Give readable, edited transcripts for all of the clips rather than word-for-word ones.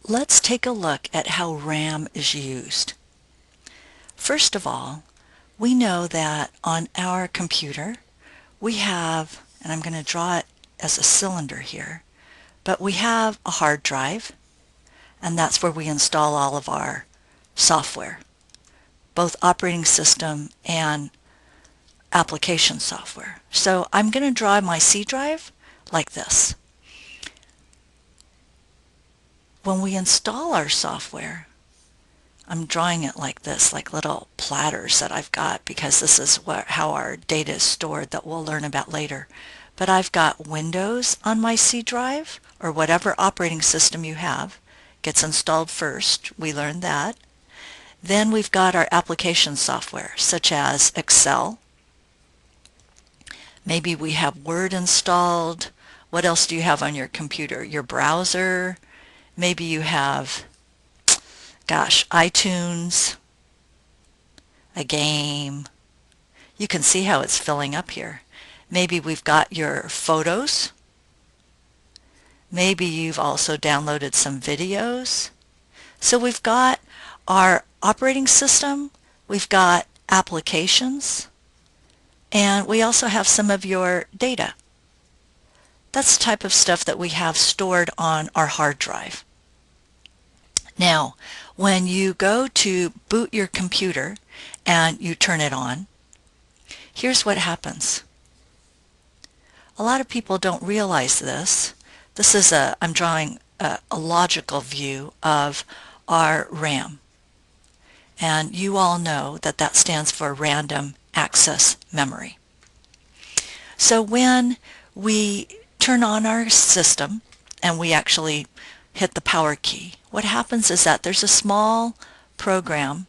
let's take a look at how RAM is used. First of all, we know that on our computer we have, and I'm going to draw it as a cylinder here, but we have a hard drive, and that's where we install all of our software, both operating system and application software. So I'm going to draw my C drive like this. When we install our software, I'm drawing it like this, like little platters that I've got, because this is how our data is stored that we'll learn about later. But I've got Windows on my C drive, or whatever operating system you have gets installed first. We learned that. Then we've got our application software, such as Excel. Maybe we have Word installed. What else do you have on your computer? Your browser. Maybe you have, iTunes, a game. You can see how it's filling up here. Maybe we've got your photos. Maybe you've also downloaded some videos. So we've got our operating system, we've got applications, and we also have some of your data. That's the type of stuff that we have stored on our hard drive. Now, when you go to boot your computer and you turn it on, here's what happens. A lot of people don't realize this. This is I'm drawing a logical view of our RAM. And you all know that that stands for random access memory. So when we turn on our system and we actually hit the power key, what happens is that there's a small program,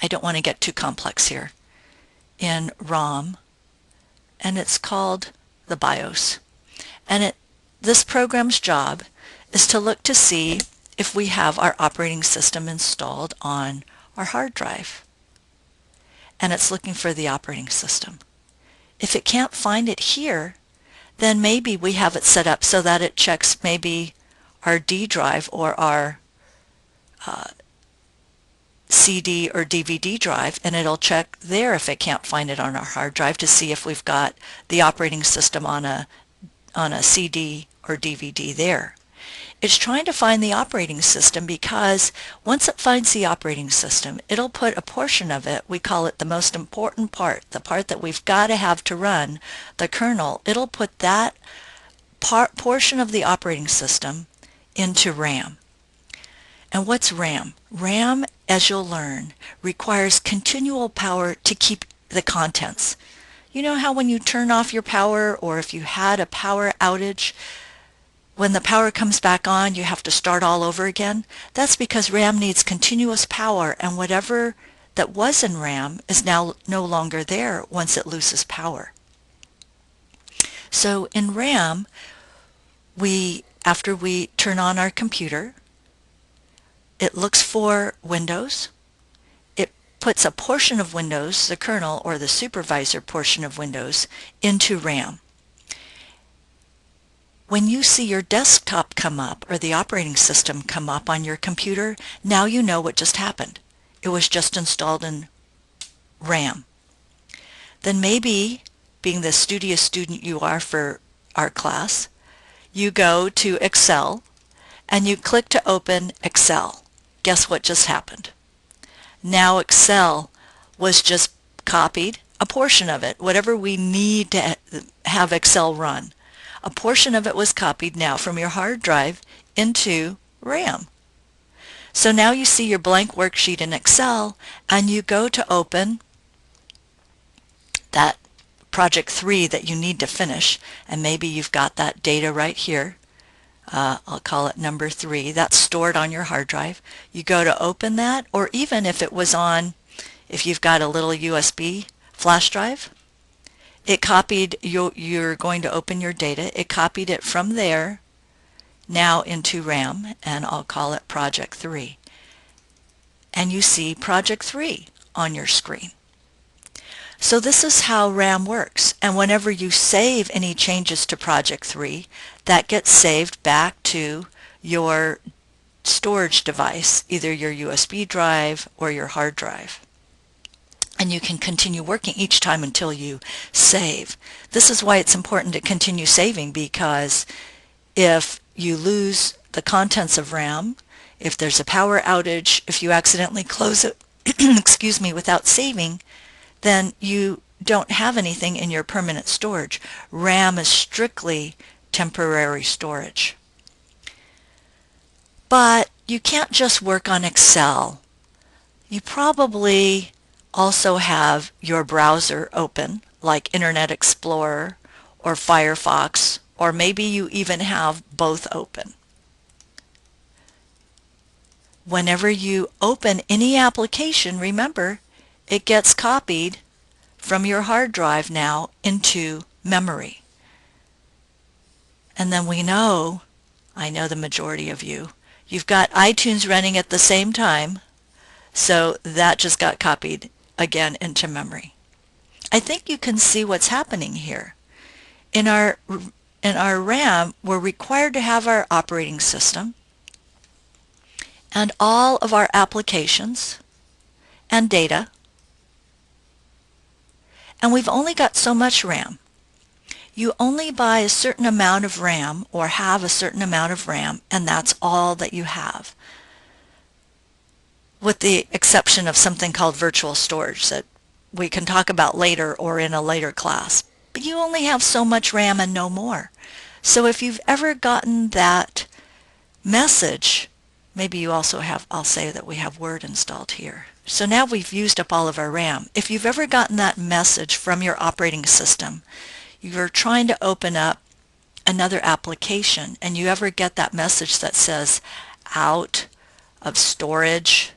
I don't want to get too complex here, in ROM, and it's called the BIOS. And this program's job is to look to see if we have our operating system installed on our hard drive. And it's looking for the operating system. If it can't find it here, then maybe we have it set up so that it checks maybe our D drive or our CD or DVD drive, and it'll check there if it can't find it on our hard drive to see if we've got the operating system on a CD or DVD there. It's trying to find the operating system because once it finds the operating system, it'll put a portion of it, we call it the most important part, the part that we've got to have to run, the kernel, it'll put that portion of the operating system into RAM. And what's RAM? RAM, as you'll learn, requires continual power to keep the contents. You know how when you turn off your power, or if you had a power outage, when the power comes back on, you have to start all over again? That's because RAM needs continuous power, and whatever that was in RAM is now no longer there once it loses power. So in RAM, after we turn on our computer, it looks for Windows. It puts a portion of Windows, the kernel or the supervisor portion of Windows, into RAM. When you see your desktop come up or the operating system come up on your computer, now you know what just happened. It was just installed in RAM. Then maybe, being the studious student you are for our class, you go to Excel and you click to open Excel. Guess what just happened? Now Excel was just copied, a portion of it, whatever we need to have Excel run. A portion of it was copied now from your hard drive into RAM. So now you see your blank worksheet in Excel, and you go to open that project 3 that you need to finish, and maybe you've got that data right here. I'll call it number 3. That's stored on your hard drive. You go to open that, or even if it was on, if you've got a little USB flash drive, it copied, you're going to open your data, it copied it from there now into RAM, and I'll call it project 3. And you see project 3 on your screen. So this is how RAM works, and whenever you save any changes to project 3, that gets saved back to your storage device, either your USB drive or your hard drive. And you can continue working each time until you save. This is why it's important to continue saving, because if you lose the contents of RAM, if there's a power outage, if you accidentally close it, excuse me, without saving, then you don't have anything in your permanent storage. RAM is strictly temporary storage. But you can't just work on Excel. You probably also have your browser open, like Internet Explorer or Firefox, or maybe you even have both open. Whenever you open any application, remember, it gets copied from your hard drive now into memory. And then we know, I know the majority of you, you've got iTunes running at the same time, so that just got copied again into memory. I think you can see what's happening here. In our RAM, we're required to have our operating system and all of our applications and data, and we've only got so much RAM. You only buy a certain amount of RAM or have a certain amount of RAM, and that's all that you have, with the exception of something called virtual storage that we can talk about later or in a later class. But you only have so much RAM and no more. So if you've ever gotten that message, maybe you also have, I'll say that we have Word installed here. So now we've used up all of our RAM. If you've ever gotten that message from your operating system, you're trying to open up another application, and you ever get that message that says out of storage,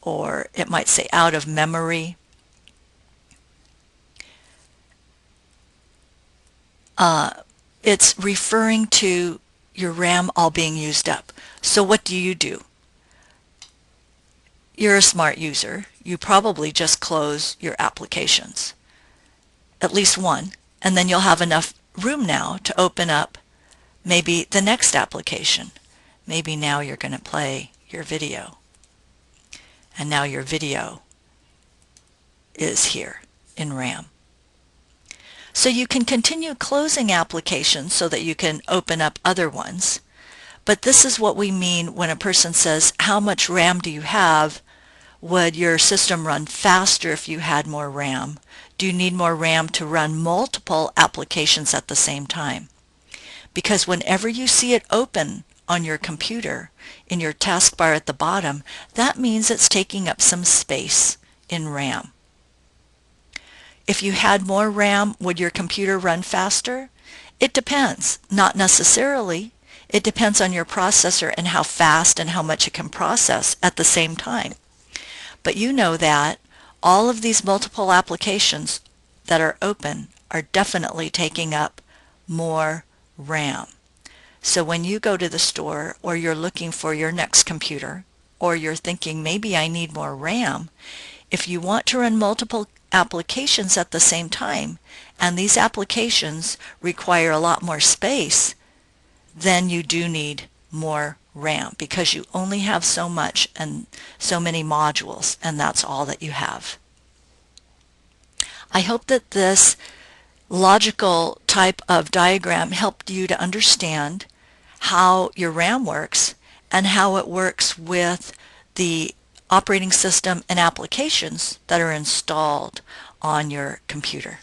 or it might say out of memory, it's referring to your RAM all being used up. So what do? You're a smart user. You probably just close your applications, at least one, and then you'll have enough room now to open up maybe the next application. Maybe now you're going to play your video, and now your video is here in RAM. So you can continue closing applications so that you can open up other ones. But this is what we mean when a person says, how much RAM do you have? Would your system run faster if you had more RAM? Do you need more RAM to run multiple applications at the same time? Because whenever you see it open on your computer in your taskbar at the bottom, that means it's taking up some space in RAM. If you had more RAM, would your computer run faster? It depends. Not necessarily. It depends on your processor and how fast and how much it can process at the same time. But you know that all of these multiple applications that are open are definitely taking up more RAM. So when you go to the store, or you're looking for your next computer, or you're thinking maybe I need more RAM, if you want to run multiple applications at the same time, and these applications require a lot more space, then you do need more RAM, because you only have so much and so many modules, and that's all that you have. I hope that this logical type of diagram helped you to understand how your RAM works and how it works with the operating system and applications that are installed on your computer.